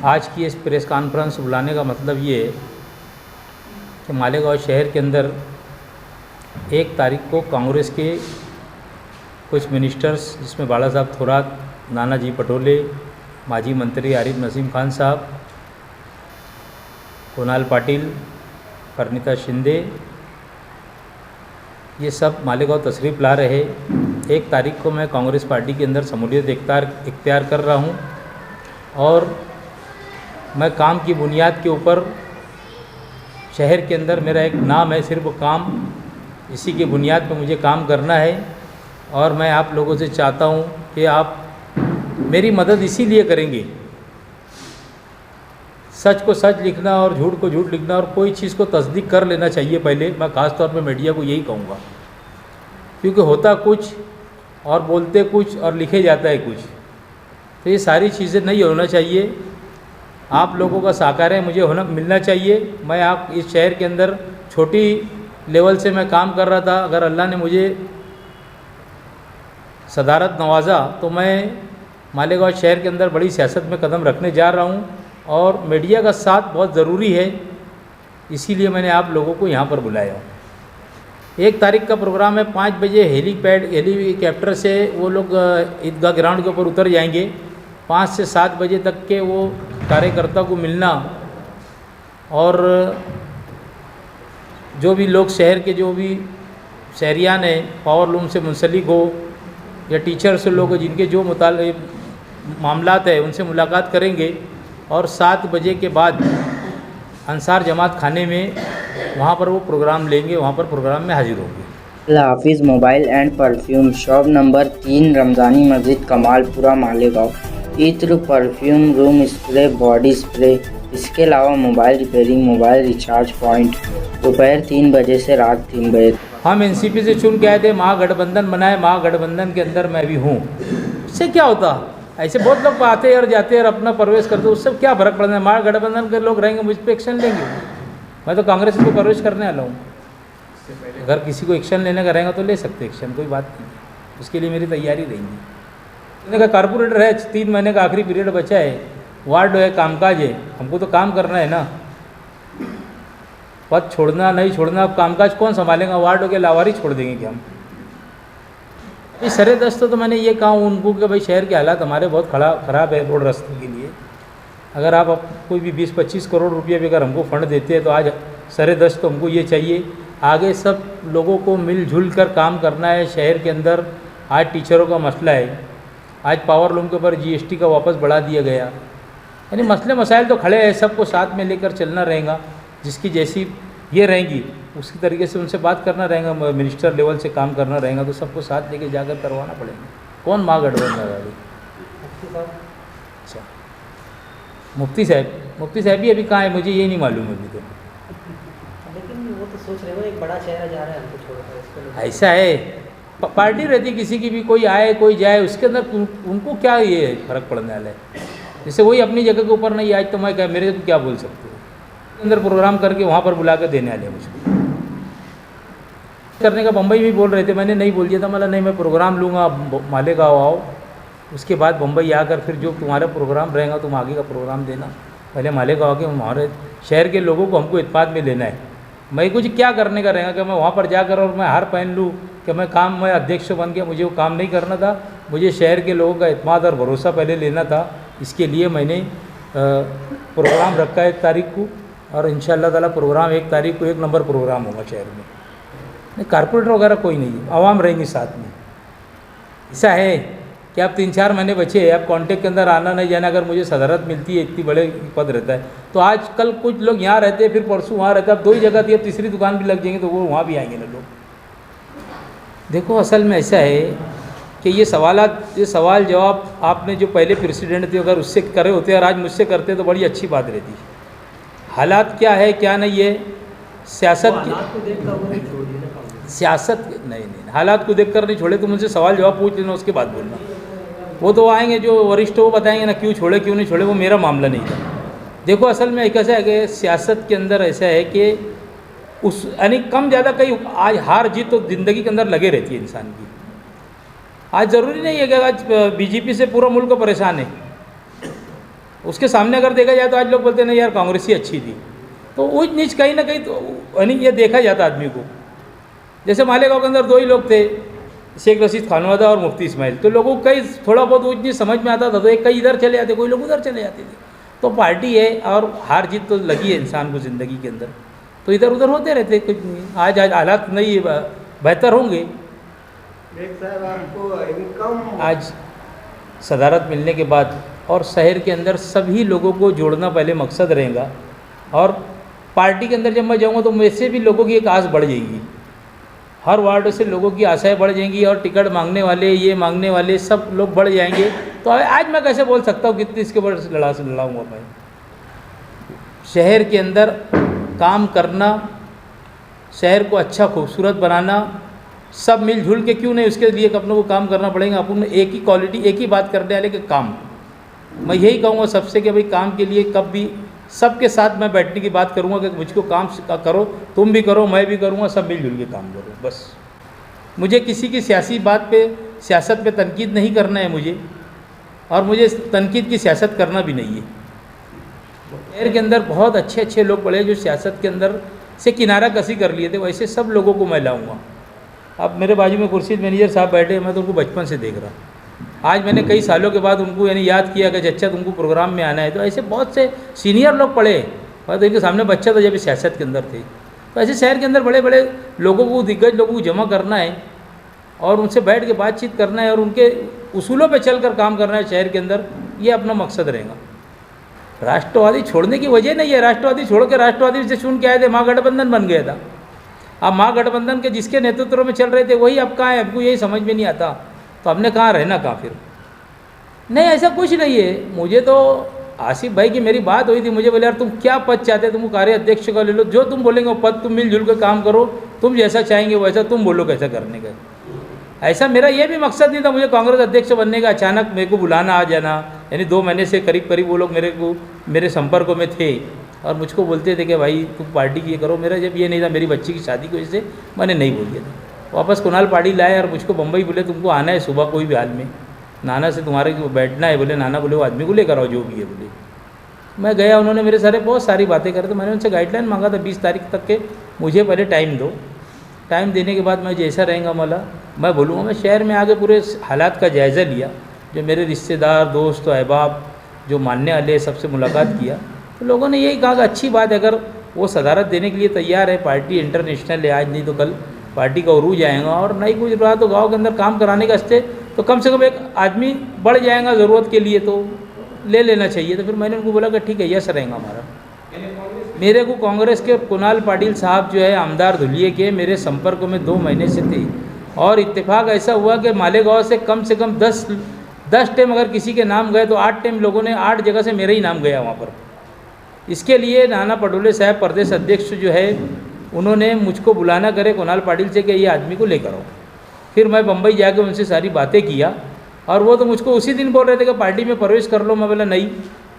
आज की इस प्रेस कॉन्फ्रेंस बुलाने का मतलब ये है कि मालेगांव शहर के अंदर 1 तारीख को कांग्रेस के कुछ मिनिस्टर्स जिसमें बाला साहब थोरात, नानाजी पटोले, माजी मंत्री आरिफ नसीम खान साहब, कुणाल पाटिल, परिणीता शिंदे, ये सब मालेगांव तशरीफ़ ला रहे। 1 तारीख को मैं कांग्रेस पार्टी के अंदर शमूलियत इख्तियार कर रहा हूँ और मैं काम की बुनियाद के ऊपर शहर के अंदर मेरा एक नाम है, सिर्फ काम, इसी की बुनियाद पर मुझे काम करना है। और मैं आप लोगों से चाहता हूँ कि आप मेरी मदद इसीलिए करेंगे, सच को सच लिखना और झूठ को झूठ लिखना और कोई चीज़ को तस्दीक कर लेना चाहिए। पहले मैं ख़ास तौर पे मीडिया को यही कहूँगा, क्योंकि होता कुछ और बोलते कुछ और लिखे जाता है कुछ, तो ये सारी चीज़ें नहीं होना चाहिए। आप लोगों का सहकार्य मुझे मिलना चाहिए। मैं आप इस शहर के अंदर छोटी लेवल से मैं काम कर रहा था, अगर अल्लाह ने मुझे सदारत नवाजा तो मैं मालेगांव शहर के अंदर बड़ी सियासत में कदम रखने जा रहा हूँ और मीडिया का साथ बहुत ज़रूरी है, इसीलिए मैंने आप लोगों को यहाँ पर बुलाया हूँ। 1 तारीख का प्रोग्राम है, 5 बजे हेलीकॉप्टर से वो लोग ईदगाह ग्राउंड के ऊपर उतर जाएंगे। 5 से 7 बजे तक के वो कार्यकर्ता को मिलना और जो भी लोग शहर के जो भी शहरियान हैं, पावर लूम से मुंसलिक हो या टीचर्स लोग जिनके जो मामलात है उनसे मुलाकात करेंगे और 7 बजे के बाद अंसार जमात खाने में वहाँ पर वो प्रोग्राम लेंगे, वहाँ पर प्रोग्राम में हाजिर होंगे। हाफिज़ mobile and perfume, shop number 3, Ramzani मस्जिद, कमालपुरा, मालेगांव। इत्र, perfume, room spray, body spray, इसके अलावा mobile repairing, mobile recharge point, दोपहर 3 बजे से रात 3 बजे। हम एनसीपी से चुन के आए थे, महागठबंधन बनाए, महागठबंधन के अंदर मैं भी हूँ। इससे क्या होता? ऐसे बहुत लोग आते और जाते और अपना प्रवेश करते, उससे क्या फ़र्क पड़ता है? महागठबंधन के लोग रहेंगे, मुझ पर एक्शन लेंगे। मैं तो कांग्रेस को प्रवेश करने वाला हूँ। अगर किसी को एक्शन लेने का रहेगा तो ले सकते एक्शन, कोई बात नहीं, उसके लिए मेरी तैयारी रहेगी। मैंने कहा कारपोरेटर है, 3 महीने का आखिरी पीरियड बचा है, वार्ड है, कामकाज है, हमको तो काम करना है ना। पद छोड़ना नहीं छोड़ना, अब कामकाज कौन संभालेगा? वार्ड के लावारी छोड़ देंगे क्या हम? इस सरे दस्त तो मैंने ये कहा उनको कि भाई शहर के हालात हमारे बहुत ख़राब है रोड रास्ते के लिए। अगर आप कोई भी 20-25 करोड़ रुपये भी अगर हमको फंड देते हैं तो आज सरे दस्त तो हमको ये चाहिए, आगे सब लोगों को मिलजुल कर काम करना है शहर के अंदर। आज टीचरों का मसला है, आज पावर लूम के ऊपर GST का वापस बढ़ा दिया गया, यानी मसले मसाइल तो खड़े हैं, सबको साथ में लेकर चलना रहेगा। जिसकी जैसी ये रहेंगी उसी तरीके से उनसे बात करना रहेगा, मिनिस्टर लेवल से काम करना रहेगा, तो सबको साथ लेके जाकर करवाना पड़ेगा। कौन महागठबंधन है? अच्छा, मुफ्ती साहब भी अभी कहाँ है मुझे ये नहीं मालूम अभी तो। लेकिन वो तो सोच रहे हो एक बड़ा चेहरा जा रहा है हमको छोड़कर, ऐसा है, पार्टी रहती किसी की भी, कोई आए कोई जाए, उसके अंदर उनको क्या ये फ़र्क पड़ने वाला है? जैसे वही अपनी जगह के ऊपर नहीं, आज तो मैं मेरे को क्या बोल सकते हो? अंदर प्रोग्राम करके वहाँ पर बुला कर देने वाले मुझको करने का। बम्बई भी बोल रहे थे, मैंने नहीं बोल दिया था, मतलब नहीं मैं प्रोग्राम लूँगा, मालेगांव आओ, उसके बाद बम्बई आकर फिर जो तुम्हारा प्रोग्राम रहेगा तुम आगे का प्रोग्राम देना। पहले मालेगांव के हमारे शहर के लोगों को हमको इत्तेफाक में लेना है। मैं कुछ क्या करने का रहेगा कि मैं वहाँ पर जाकर और मैं हार पहन लूँ कि मैं अध्यक्ष बन गया, मुझे वो काम नहीं करना था। मुझे शहर के लोगों का इत्मीनान और भरोसा पहले लेना था, इसके लिए मैंने प्रोग्राम रखा है 1 तारीख को, और इंशाअल्लाह ताला प्रोग्राम 1 तारीख को 1 नंबर प्रोग्राम होगा शहर में। नहीं, कारपोरेटर वगैरह कोई नहीं है, आवाम रहेंगे साथ में। ऐसा है कि आप 3-4 महीने बचे हैं, आप कांटेक्ट के अंदर आना नहीं जाना, अगर मुझे सदारत मिलती है, इतनी बड़े पद रहता है, तो आज कल कुछ लोग यहाँ रहते हैं, फिर परसों वहाँ रहते हैं, अब 2 ही जगह थी, अब तीसरी दुकान भी लग जाएंगे तो वो वहाँ भी आएंगे ना लोग। देखो असल में ऐसा है कि ये सवाल जवाब आपने जो पहले प्रेसिडेंट थे अगर उससे करे होते और आज मुझसे करते तो बड़ी अच्छी बात रहती। हालात क्या है क्या नहीं है, सियासत नहीं, हालात को देखकर नहीं छोड़े, तो मुझसे सवाल जवाब पूछ लेना, उसके बाद बोलना। वो तो आएंगे जो वरिष्ठ वो बताएंगे ना क्यों छोड़े क्यों नहीं छोड़े, वो मेरा मामला नहीं था। देखो असल में कैसा है कि सियासत के अंदर ऐसा है कि उस यानी कम ज़्यादा कहीं आज हार जीत तो ज़िंदगी के अंदर लगे रहती है इंसान की। आज ज़रूरी नहीं है कि आज बीजेपी से पूरा मुल्क परेशान है, उसके सामने अगर देखा जाए तो आज लोग बोलते हैं नहीं यार कांग्रेस ही अच्छी थी। तो ऊंच नीच कहीं ना कहीं तो यानी ये देखा जाता आदमी को। जैसे मालेगांव के अंदर दो ही लोग थे, शेख रशीद खानवादा और मुफ्ती इस्माइल, तो लोगों को कई थोड़ा बहुत ऊंच नीच समझ में आता था, तो एक कई इधर चले जाते, कोई लोग उधर चले जाते थे। तो पार्टी है और हार जीत तो लगी है इंसान को ज़िंदगी के अंदर, तो इधर उधर होते रहते, कुछ नहीं। आज हालात नहीं बेहतर होंगे। साहब आपको इनकम आज सदारत मिलने के बाद और शहर के अंदर सभी लोगों को जोड़ना पहले मकसद रहेगा, और पार्टी के अंदर जब मैं जाऊंगा तो मुझसे भी लोगों की एक आस बढ़ जाएगी। हर वार्ड से लोगों की आशाएं बढ़ जाएंगी, और टिकट मांगने वाले, ये मांगने वाले सब लोग बढ़ जाएंगे। तो आज मैं कैसे बोल सकता हूँ कितनी इसके ऊपर लड़ाऊँगा मैं। शहर के अंदर काम करना, शहर को अच्छा खूबसूरत बनाना, सब मिलजुल के क्यों नहीं, उसके लिए अपनों को काम करना पड़ेगा। अपन एक ही क्वालिटी, एक ही बात करने वाले के काम। मैं यही कहूँगा सबसे कि भाई काम के लिए कब भी सबके साथ मैं बैठने की बात करूँगा कि मुझको काम करो, तुम भी करो, मैं भी करूँगा, सब मिलजुल के काम करो बस। मुझे किसी की सियासी बात पे, सियासत पे तनकीद नहीं करना है मुझे, और मुझे तनकीद की सियासत करना भी नहीं है। शहर के अंदर बहुत अच्छे अच्छे लोग पड़े जो सियासत के अंदर से किनारा कसी कर लिए थे, वैसे सब लोगों को मैं लाऊंगा। अब मेरे बाजू में खुर्शीद मैनेजर साहब बैठे, मैं तो उनको बचपन से देख रहा। आज मैंने कई सालों के बाद उनको यानी याद किया कि चचा तुमको प्रोग्राम में आना है। तो ऐसे बहुत से सीनियर लोग पड़े, और तो इनके सामने बच्चा था जब सियासत के अंदर थे। तो ऐसे शहर के अंदर बड़े बड़े लोगों को, दिग्गज लोगों को जमा करना है, और उनसे बैठ के बातचीत करना है, और उनके उसूलों पे चलकर काम करना है शहर के अंदर। ये अपना मकसद रहेगा। राष्ट्रवादी छोड़ने की वजह नहीं है। राष्ट्रवादी छोड़ के राष्ट्रवादी से चुन के आए थे, महागठबंधन बन गया था। अब महागठबंधन के जिसके नेतृत्व में चल रहे थे वही अब कहाँ है, हमको यही समझ में नहीं आता। तो हमने कहाँ रहना, कहाँ फिर नहीं, ऐसा कुछ नहीं है। मुझे तो आसिफ भाई की मेरी बात हुई थी, मुझे बोले यार तुम क्या पद चाहते, तुम कार्य अध्यक्ष का ले लो, जो तुम बोलेंगे वो पद, तुम मिलजुल कर काम करो, तुम जैसा चाहेंगे वैसा तुम बोलो कैसा करने का। ऐसा मेरा ये भी मकसद नहीं था मुझे कांग्रेस अध्यक्ष बनने का। अचानक मेरे को बुलाना आ जाना, यानी 2 महीने से करीब वो लोग मेरे संपर्कों में थे, और मुझको बोलते थे कि भाई तुम पार्टी की ये करो। मेरा जब ये नहीं था, मेरी बच्ची की शादी की वजह से मैंने नहीं बोल दिया था। वापस कुणाल पाटिल लाए और मुझको बम्बई बोले तुमको आना है सुबह कोई भी हाल में, नाना से तुम्हारे बैठना है। बोले नाना बोले वो आदमी को लेकर आओ जो भी है। बोले मैं गया, उन्होंने मेरे सारे बहुत सारी बातें करे। तो मैंने उनसे गाइडलाइन मांगा था 20 तारीख तक के मुझे पहले टाइम दो। टाइम देने के बाद मैं जैसा रहेगा मला मैं बोलूँगा। मैं शहर में आके पूरे हालात का जायज़ा लिया, जो मेरे रिश्तेदार, दोस्त, अहबाब जो मानने वाले, सबसे मुलाकात किया। तो लोगों ने यही कहा कि अच्छी बात है, अगर वो सदारत देने के लिए तैयार है, पार्टी इंटरनेशनल है, आज नहीं तो कल पार्टी का उरूज आएगा। और नहीं कुछ रहा तो गाँव के अंदर काम कराने का हस्ते तो कम से कम एक आदमी बढ़ जाएगा ज़रूरत के लिए, तो ले लेना चाहिए। तो फिर मैंने उनको बोला कि ठीक है यस रहेगा हमारा। मेरे को कांग्रेस के कुणाल पाटिल साहब जो है आमदार धुलिये के मेरे संपर्क में 2 महीने से थे, और इत्तेफाक ऐसा हुआ कि मालेगांव से कम 10 टाइम अगर किसी के नाम गए तो 8 टाइम लोगों ने 8 जगह से मेरा ही नाम गया वहाँ पर। इसके लिए नाना पटोले साहब प्रदेश अध्यक्ष जो है उन्होंने मुझको बुलाना करे कुणाल पाटिल से कि ये आदमी को लेकर आओ। फिर मैं बम्बई जाके उनसे सारी बातें किया, और वो तो मुझको उसी दिन बोल रहे थे कि पार्टी में प्रवेश कर लो। मैं बोला नहीं,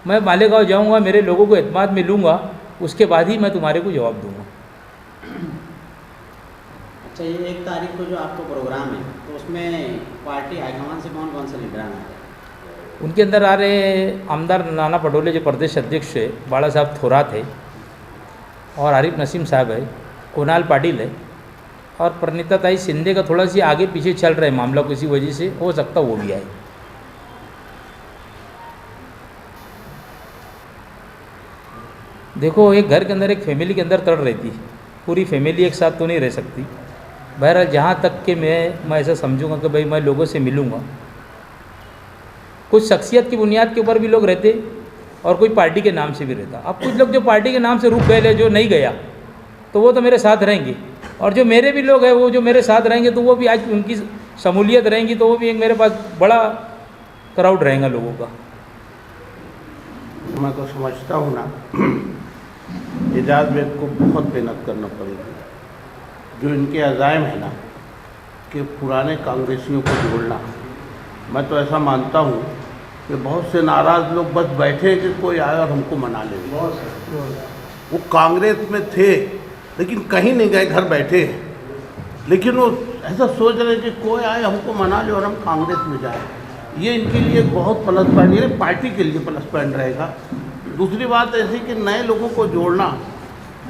मैं मालेगांव जाऊँगा, मेरे लोगों को एतमाद में लूँगा, उसके बाद ही मैं तुम्हारे को जवाब दूँगा। अच्छा, ये 1 तारीख को जो आपका प्रोग्राम है तो उसमें पार्टी हाईकमान से कौन कौन से लीडर आना है? उनके अंदर आ रहे आमदार नाना पटोले जो प्रदेश अध्यक्ष है, बाला साहब थोरात है, और आरिफ नसीम साहब है, कुणाल पाटिल है, और प्रणीता ताई शिंदे का थोड़ा सी आगे पीछे चल रहा है मामला, किसी वजह से हो सकता वो भी आए। देखो, एक घर के अंदर एक फैमिली के अंदर तड़ रहती है, पूरी फैमिली एक साथ तो नहीं रह सकती। बहरहाल जहाँ तक कि मैं ऐसा समझूंगा कि भाई मैं लोगों से मिलूँगा। कुछ शख्सियत की बुनियाद के ऊपर भी लोग रहते, और कोई पार्टी के नाम से भी रहता। अब कुछ लोग जो पार्टी के नाम से रुक गए, जो नहीं गया, तो वो तो मेरे साथ रहेंगे, और जो मेरे भी लोग हैं वो जो मेरे साथ रहेंगे तो वो भी आज उनकी शमूलियत रहेंगी, तो वो भी एक मेरे पास बड़ा क्राउड रहेगा लोगों का। मैं तो समझता हूँ ना, एजाज बेग को बहुत मेहनत करना पड़ेगी। जो इनके अज़ाइम है ना कि पुराने कांग्रेसियों को जोड़ना, मैं तो ऐसा मानता हूँ कि बहुत से नाराज़ लोग बस बैठे कि कोई आया और हमको मना ले। वो कांग्रेस में थे लेकिन कहीं नहीं गए, घर बैठे हैं, लेकिन वो ऐसा सोच रहे कि कोई आए हमको मना ले और हम कांग्रेस में जाए। ये इनके लिए एक बहुत प्लस पॉइंट, ये पार्टी के लिए प्लस पॉइंट रहेगा। दूसरी बात ऐसी कि नए लोगों को जोड़ना,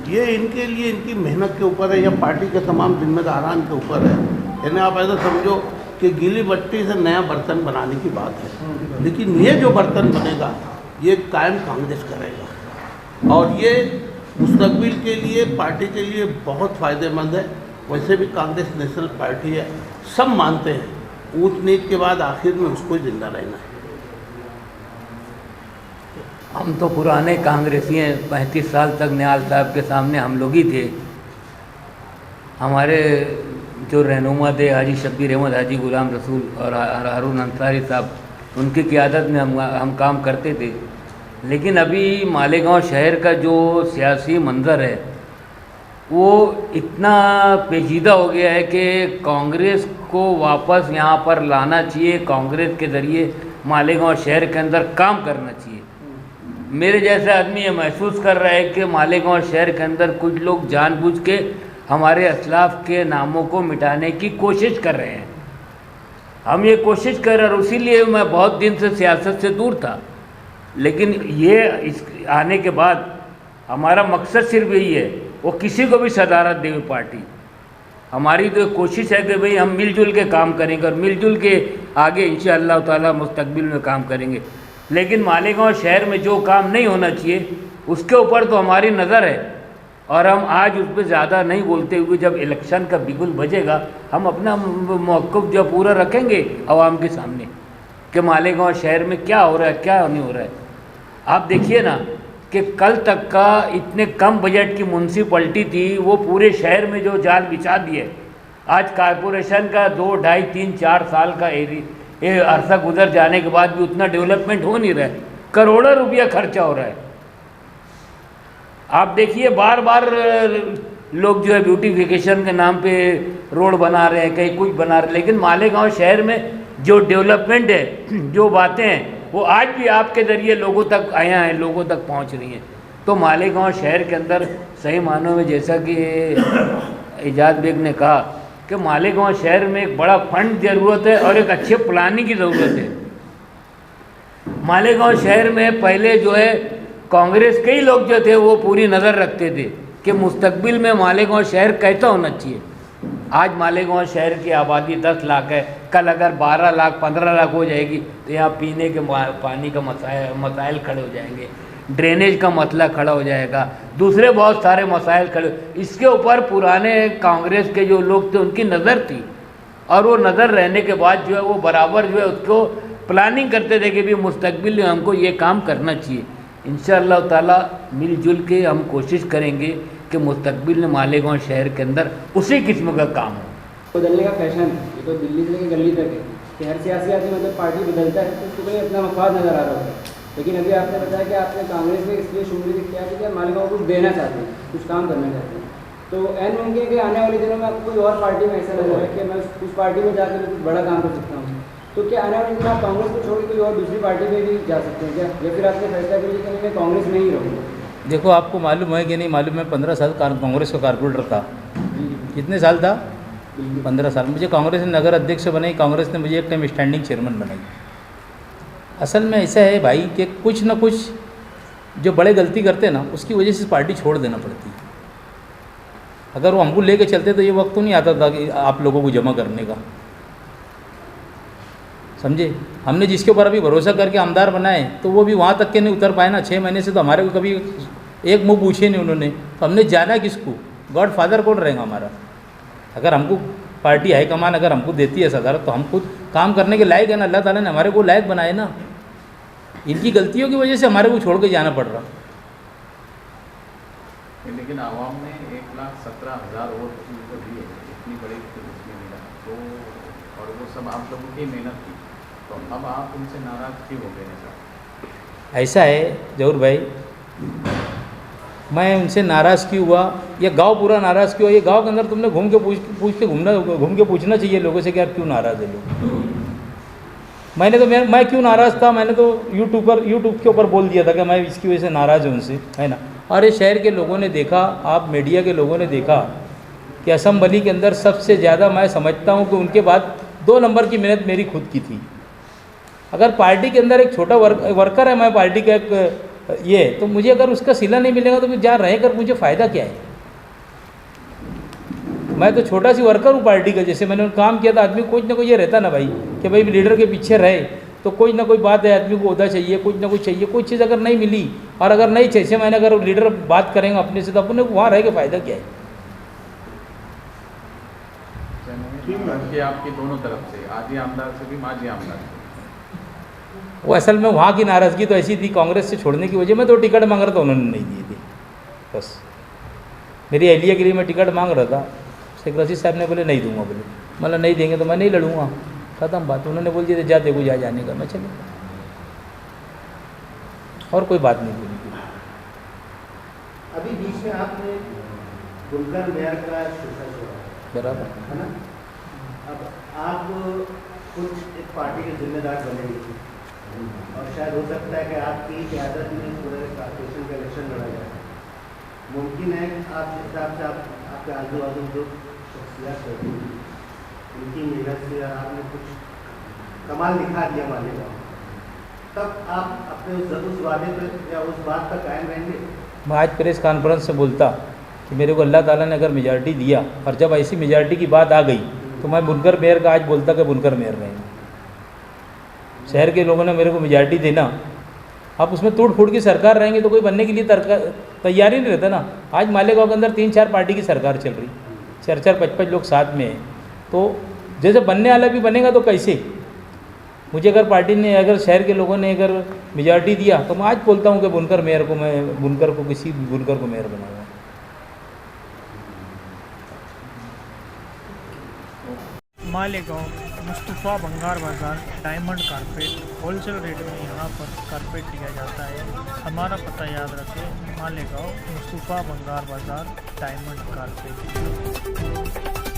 ये इनके लिए इनकी मेहनत के ऊपर है या पार्टी के तमाम जिम्मेदारान के ऊपर है। यानी आप ऐसा समझो कि गीली बट्टी से नया बर्तन बनाने की बात है, लेकिन ये जो बर्तन बनेगा ये कायम कांग्रेस करेगा और ये मुस्तकबिल के लिए पार्टी के लिए बहुत फ़ायदेमंद है। वैसे भी कांग्रेस नेशनल पार्टी है, सब मानते हैं ऊंच नीच के बाद आखिर में उसको ही जिंदा रहना है। हम तो पुराने कांग्रेसी हैं, 35 साल तक निहाल साहब के सामने हम लोग ही थे। हमारे जो रहनुमा थे हाजी शब्बीर अहमद, हाजी गुलाम रसूल और हारून अंसारी साहब, उनकी क़ियादत में हम काम करते थे। लेकिन अभी मालेगांव शहर का जो सियासी मंज़र है वो इतना पेचीदा हो गया है कि कांग्रेस को वापस यहाँ पर लाना चाहिए, कांग्रेस के ज़रिए मालेगांव शहर के अंदर काम करना चाहिए। मेरे जैसा आदमी ये महसूस कर रहा है कि मालेगांव शहर के अंदर कुछ लोग जानबूझ के हमारे असलाफ के नामों को मिटाने की कोशिश कर रहे हैं। हम ये कोशिश कर रहे हैं और इसीलिए मैं बहुत दिन से सियासत से दूर था। लेकिन ये इस आने के बाद हमारा मकसद सिर्फ यही है, वो किसी को भी सदारत दे पार्टी। हमारी तो कोशिश है कि भाई हम मिलजुल के काम करेंगे और मिलजुल के आगे इंशाअल्लाह ताला मुस्तकबिल में काम करेंगे। लेकिन मालेगांव शहर में जो काम नहीं होना चाहिए उसके ऊपर तो हमारी नज़र है और हम आज उस पर ज़्यादा नहीं बोलते हुए जब इलेक्शन का बिगुल बजेगा हम अपना मौक़िफ़ जो पूरा रखेंगे आवाम के सामने कि मालेगांव शहर में क्या हो रहा है, क्या नहीं हो रहा है। आप देखिए ना कि कल तक का इतने कम बजट की म्यूनसिपलिटी थी, वो पूरे शहर में जो जाल बिछा दिए। आज कारपोरेशन का 2, 2.5, 3, 4 साल का ये अरसा गुजर जाने के बाद भी उतना डेवलपमेंट हो नहीं रहा है। करोड़ों रुपया खर्चा हो रहा है। आप देखिए बार बार लोग जो है ब्यूटिफिकेशन के नाम पे रोड बना रहे हैं, कहीं कुछ बना रहे हैं, लेकिन मालेगांव शहर में जो डेवलपमेंट है, जो बातें हैं, वो आज भी आपके ज़रिए लोगों तक आया है, लोगों तक पहुंच रही हैं। तो मालेगांव शहर के अंदर सही मानों में जैसा कि एजाज बेग ने कहा कि मालेगांव शहर में एक बड़ा फंड ज़रूरत है और एक अच्छे प्लानिंग की ज़रूरत है। मालेगांव शहर में पहले जो है कांग्रेस के ही लोग जो थे वो पूरी नज़र रखते थे कि मुस्तकबिल में मालेगांव शहर कैसा होना चाहिए। आज मालेगांव शहर की आबादी 10 लाख है, कल अगर 12 लाख 15 लाख हो जाएगी तो यहाँ पीने के पानी का मसाइल खड़े हो जाएंगे, ड्रेनेज का मसला खड़ा हो जाएगा, दूसरे बहुत सारे मसाइल खड़े। इसके ऊपर पुराने कांग्रेस के जो लोग थे उनकी नज़र थी और वो नज़र रहने के बाद जो है वो बराबर जो है उसको प्लानिंग करते थे कि भी मुस्तकबिल में हमको ये काम करना चाहिए। इंशाअल्लाह ताला मिलजुल के हम कोशिश करेंगे कि मुस्तकबिल में मालेगांव शहर के अंदर उसी किस्म का काम हो। बदलने का फैशन ये तो दिल्ली से लेकर गली तक है कि हर सियासी आदमी मतलब पार्टी बदलता है तो उसको कहीं अपना मफाद नज़र आ रहा होता है। लेकिन अभी आपने बताया कि आपने कांग्रेस में इसलिए शुमूलियत किया कि मालेगांव को कुछ देना चाहते हैं, कुछ काम करना चाहते हैं। तो एन मुमकिन कि आने वाले दिनों में आपको कोई और पार्टी में ऐसा लग रहा है कि मैं उस पार्टी में जाकर कुछ बड़ा काम कर सकता हूँ, तो क्या आने वाले दिन आप कांग्रेस को छोड़ कोई और दूसरी पार्टी में भी जा सकते हैं क्या, या फिर आपने फैसला कर लिया कि मैं कांग्रेस में ही रहूँगा? देखो आपको मालूम है कि नहीं मालूम, मैं 15 साल कांग्रेस का कारपोरेटर था। कितने साल था? 15 साल। मुझे कांग्रेस ने नगर अध्यक्ष बनाई, कांग्रेस ने मुझे एक टाइम स्टैंडिंग चेयरमैन बनाई। असल में ऐसा है भाई कि कुछ ना कुछ जो बड़े गलती करते हैं ना उसकी वजह से पार्टी छोड़ देना पड़ती है। अगर वो हमको लेके चलते तो ये वक्त तो नहीं आता था कि आप लोगों को जमा करने का, समझे। हमने जिसके ऊपर अभी भरोसा करके आमदार बनाए तो वो भी वहाँ तक के नहीं उतर पाए ना। 6 महीने से तो हमारे को कभी एक मुँह पूछे नहीं उन्होंने। तो हमने जाना किसको? गॉड फादर कौन रहेगा हमारा? अगर हमको पार्टी हाईकमान अगर हमको देती है सदारत तो हम खुद काम करने के लायक है ना। अल्लाह ताला ने हमारे को लायक बनाए ना। इनकी गलतियों की वजह से हमारे को छोड़ के जाना पड़ रहा। लेकिन आवाम ने 1,17,000 वोट उनको दिए, इतनी बड़ी उसमें मिला तो, और वो सब आप लोगों की मेहनत थी, तो अब आप उनसे नाराज़ क्यों हो गए साहब? ऐसा है जहूर भाई, मैं उनसे नाराज़ क्यों हुआ, ये गांव पूरा नाराज़ क्यों हुआ? ये गांव के अंदर तुमने घूम के पूछना चाहिए लोगों से कि यार क्यों नाराज़ है लोग। मैं क्यों नाराज़ था, मैंने तो यूट्यूब के ऊपर बोल दिया था कि मैं इसकी वजह से नाराज़ हूँ उनसे, है ना। और ये शहर के लोगों ने देखा, आप मीडिया के लोगों ने देखा कि असम्बली के अंदर सबसे ज़्यादा मैं समझता हूँ कि उनके बाद 2 नंबर की मेहनत मेरी खुद की थी। अगर पार्टी के अंदर एक छोटा वर्कर है, मैं पार्टी का एक ये, तो मुझे अगर उसका सिला नहीं मिलेगा तो जहाँ रहकर मुझे फ़ायदा क्या है? मैं तो छोटा सी वर्कर हूँ पार्टी का। जैसे मैंने काम किया था, आदमी कुछ ना कुछ ये रहता ना भाई कि भाई लीडर के पीछे रहे, तो कोई ना कोई बात है, आदमी को ओहदा चाहिए, कुछ ना कुछ चाहिए। कोई चीज़ अगर नहीं मिली और अगर नहीं 6 महीने अगर लीडर बात करेंगे अपने से, तो अपने को वहाँ रह के फ़ायदा क्या है? कि आपकी दोनों तरफ से, आजी आमदार से भी माजी आमदार से। वो असल में वहाँ की नाराज़गी तो ऐसी थी कांग्रेस से छोड़ने की वजह में, तो टिकट मांग रहा था, उन्होंने नहीं दी थी। बस मेरी अहलिया के लिए मैं टिकट मांग रहा था, शेख रशीद साहब ने बोले नहीं दूंगा, बोले मतलब नहीं देंगे तो मैं नहीं लड़ूंगा, ख़त्म बात। उन्होंने बोल दिया जा देखो जा जाने का, मैं चले, और कोई बात नहीं बोली। अभी बीच में आपने बुनकर मेयर का शीर्षक छोड़ा, बराबर है ना? अब आप कुछ एक पार्टी के जिम्मेदार बनेंगे और शायद हो सकता है कि आपकी क़यादत में पूरे कॉर्पोरेशन का इलेक्शन लड़ा जाए। मुमकिन है आप जिस हिसाब से आपके आजू बाजू जो शख्सियत होती है उनकी मेहनत से आपने कुछ कमाल दिखा दिया मालेगांव, तब आप अपने उस वादे पर या उस बात पर कायम रहेंगे? मैं आज प्रेस कॉन्फ्रेंस से बोलता कि मेरे को अल्लाह ताला ने अगर मेजॉरिटी दिया, और जब ऐसी मेजॉरिटी की बात आ गई तो मैं बुनकर मेयर का आज बोलता कि बुनकर मेयर रहेंगे। शहर के लोगों ने मेरे को मेजॉरिटी देना, आप उसमें तोड़ फोड़ की सरकार रहेंगे तो कोई बनने के लिए तैयार ही नहीं रहता ना। आज मालेगांव के अंदर 3-4 पार्टी की सरकार चल रही, 4-4, 5-5 लोग साथ में हैं, तो जैसे बनने वाला भी बनेगा तो कैसे? मुझे अगर पार्टी ने, अगर शहर के लोगों ने अगर मेजॉरिटी दिया तो मैं आज बोलता हूँ कि बुनकर मेयर को, मैं बुनकर को, किसी भी बुनकर को मेयर बनाऊँगा। मालेगांव मुस्तफ़ा बंगार बाज़ार डायमंड कारपेट होलसेल रेट में यहाँ पर कारपेट दिया जाता है। हमारा पता याद रखें, मालेगांव मुस्तफ़ा बंगार बाज़ार डायमंड कारपेट।